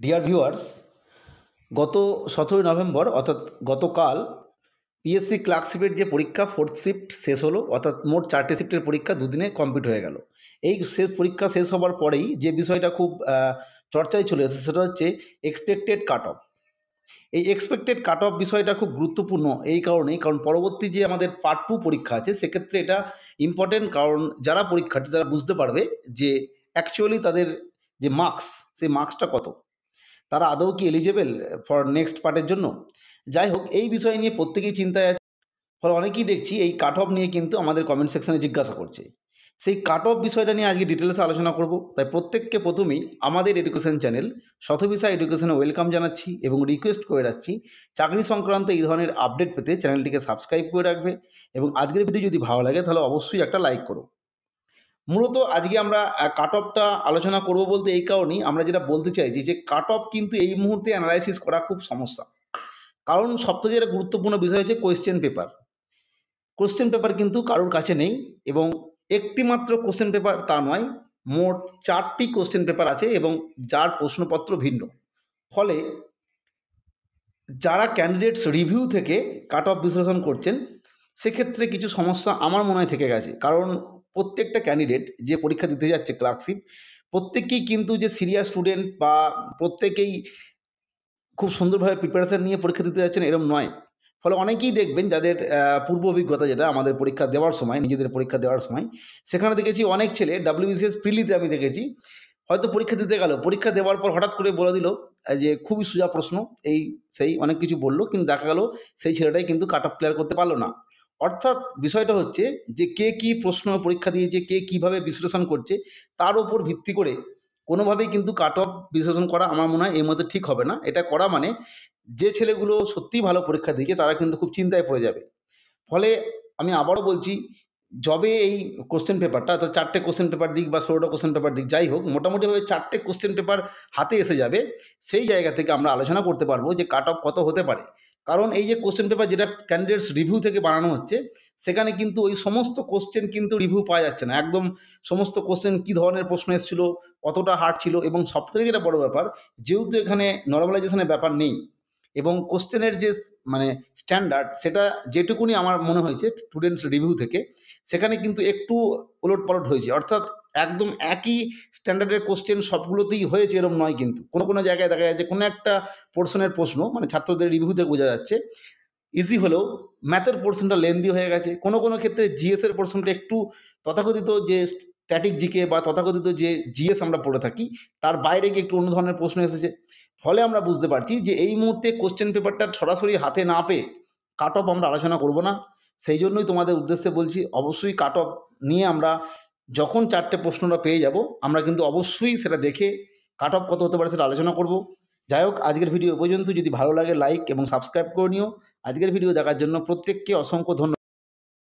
Dear viewers, গত 17ই November অর্থাৎ গতকাল পিএসসি ক্লার্কশিপের যে পরীক্ষা ফোর্থ শিফট শেষ হলো, অর্থাৎ মোট 4টে শিফটের পরীক্ষা দুদিনে কমপ্লিট হয়ে গেল। এই পরীক্ষা শেষ হবার পরেই যে বিষয়টা খুব চর্চায় চলে এসেছে সেটা হচ্ছে এক্সপেক্টেড কাট অফ। এই এক্সপেক্টেড কাট অফ বিষয়টা খুব গুরুত্বপূর্ণ এই কারণেই, কারণ পরবর্তী যে আমাদের পার্ট 2 পরীক্ষা আছে সেক্ষেত্রে এটা ইম্পর্টেন্ট, কারণ যারা পরীক্ষার্থী তারা বুঝতে পারবে যে অ্যাকচুয়ালি তাদের যে মার্কস, সেই মার্কসটা কত, তারা আদৌ কি এলিজেবল ফর নেক্সট পার্টের জন্য। যাই হোক, এই বিষয় নিয়ে প্রত্যেকেই চিন্তায় আছে। ফলে অনেকেই দেখছি এই কাট অফ নিয়ে কিন্তু আমাদের কমেন্ট সেকশনে জিজ্ঞাসা করছে। সেই কাট অফ বিষয়টা নিয়ে আজকে ডিটেলসে আলোচনা করব। তাই প্রত্যেককে প্রথমেই আমাদের এডুকেশন চ্যানেল শতভিসা এডুকেশনে ওয়েলকাম জানাচ্ছি এবং রিকোয়েস্ট করে রাখছি চাকরি সংক্রান্ত এই ধরনের আপডেট পেতে চ্যানেলটিকে সাবস্ক্রাইব করে রাখবে এবং আজকের ভিডিও যদি ভালো লাগে তাহলে অবশ্যই একটা লাইক করো। মূলত আজকে আমরা কাট অফটা আলোচনা করব বলতে এই কারণেই, আমরা যেটা বলতে চাইছি যে কাট অফ কিন্তু এই মুহূর্তে অ্যানালাইসিস করা খুব সমস্যা। কারণ সবথেকে যেটা গুরুত্বপূর্ণ বিষয় হচ্ছে কোয়েশ্চেন পেপার। কোশ্চেন পেপার কিন্তু কারোর কাছে নেই, এবং একটি মাত্র কোশ্চেন পেপার তা নয়, মোট 4টি কোশ্চেন পেপার আছে এবং যার প্রশ্নপত্র ভিন্ন। ফলে যারা ক্যান্ডিডেটস রিভিউ থেকে কাট অফ বিশ্লেষণ করছেন সেক্ষেত্রে কিছু সমস্যা আমার মনে হয় থেকে গেছে। কারণ প্রত্যেকটা ক্যান্ডিডেট যে পরীক্ষা দিতে যাচ্ছে ক্লার্কশিপ, প্রত্যেকেই কিন্তু যে সিরিয়াস স্টুডেন্ট বা প্রত্যেকেই খুব সুন্দরভাবে প্রিপারেশন নিয়ে পরীক্ষা দিতে যাচ্ছেন এরকম নয়। ফলে অনেকেই দেখবেন যাদের পূর্ব অভিজ্ঞতা, যেটা আমাদের পরীক্ষা দেওয়ার সময়, নিজেদের পরীক্ষা দেওয়ার সময়, সেখানে দেখেছি অনেক ছেলে WBCS প্রিলিতে আমি দেখেছি হয়তো পরীক্ষা দিতে গেল, পরীক্ষা দেওয়ার পর হঠাৎ করে বলে দিল যে খুবই সোজা প্রশ্ন, এই সেই অনেক কিছু বললো, কিন্তু দেখা গেল সেই ছেলেটাই কিন্তু কাট অফ ক্লিয়ার করতে পারলো না। অর্থাৎ বিষয়টা হচ্ছে যে কে কি প্রশ্ন পরীক্ষা দিয়েছে, কে কিভাবে বিশ্লেষণ করছে, তার উপর ভিত্তি করে কোনোভাবেই কিন্তু কাট অফ বিশ্লেষণ করা আমার মনে হয় এই মধ্যে ঠিক হবে না। এটা করা মানে যে ছেলেগুলো সত্যিই ভালো পরীক্ষা দিয়েছে তারা কিন্তু খুব চিন্তায় পড়ে যাবে। ফলে আমি আবারও বলছি, যবে এই কোশ্চেন পেপারটা, অর্থাৎ 4টে কোশ্চেন পেপার দিক বা 16টা কোশ্চেন পেপার দিক, যাই হোক মোটামুটিভাবে 4টে কোশ্চেন পেপার হাতে এসে যাবে, সেই জায়গা থেকে আমরা আলোচনা করতে পারবো যে কাট অফ কত হতে পারে। কারণ এই যে কোশ্চেন পেপার যেটা ক্যান্ডিডেটস রিভিউ থেকে বানানো হচ্ছে, সেখানে কিন্তু ওই সমস্ত কোশ্চেন কিন্তু রিভিউ পাওয়া যাচ্ছে না একদম। সমস্ত কোশ্চেন কী ধরনের প্রশ্ন এসেছিল, কতটা হার্ড ছিল, এবং সবথেকে যেটা বড় ব্যাপার, যেহেতু এখানে নর্মালাইজেশনের ব্যাপার নেই এবং কোশ্চেনের যে মানে স্ট্যান্ডার্ড, সেটা যেটুকুনি আমার মনে হয়েছে স্টুডেন্টস রিভিউ থেকে, সেখানে কিন্তু একটু ওলটপালট হয়েছে। অর্থাৎ একদম একই স্ট্যান্ডার্ডের কোশ্চেন সবগুলোতেই হয়েছে এরকম নয়, কিন্তু কোনো কোনো জায়গায় দেখা যাচ্ছে কোনো একটা পোর্শনের প্রশ্ন, মানে ছাত্রদের রিভিউতে বোঝা যাচ্ছে ইজি হলেও ম্যাথের পোর্শনটা লেন্দি হয়ে গেছে। কোনো কোনো ক্ষেত্রে জিএস এর পোর্শনটা একটু তথাকথিত যে স্ট্যাটিক জিকে বা তথাকথিত যে জিএস আমরা পড়ে থাকি তার বাইরে গিয়ে একটু অন্য ধরনের প্রশ্ন এসেছে। ফলে আমরা বুঝতে পারছি যে এই মুহূর্তে কোশ্চেন পেপারটা সরাসরি হাতে না পেয়ে কাট অফ আমরা আলোচনা করব না। সেই জন্যই তোমাদের উদ্দেশ্যে বলছি, অবশ্যই কাট অফ নিয়ে আমরা যখন 4টে প্রশ্নটা পেয়ে যাব, আমরা কিন্তু অবশ্যই সেটা দেখে কাট অফ কত হতে পারে সেটা আলোচনা করব। যাই হোক, আজকের ভিডিও এ পর্যন্ত। যদি ভালো লাগে লাইক এবং সাবস্ক্রাইব করে নিও। আজকের ভিডিও দেখার জন্য প্রত্যেককে অসংখ্য ধন্যবাদ।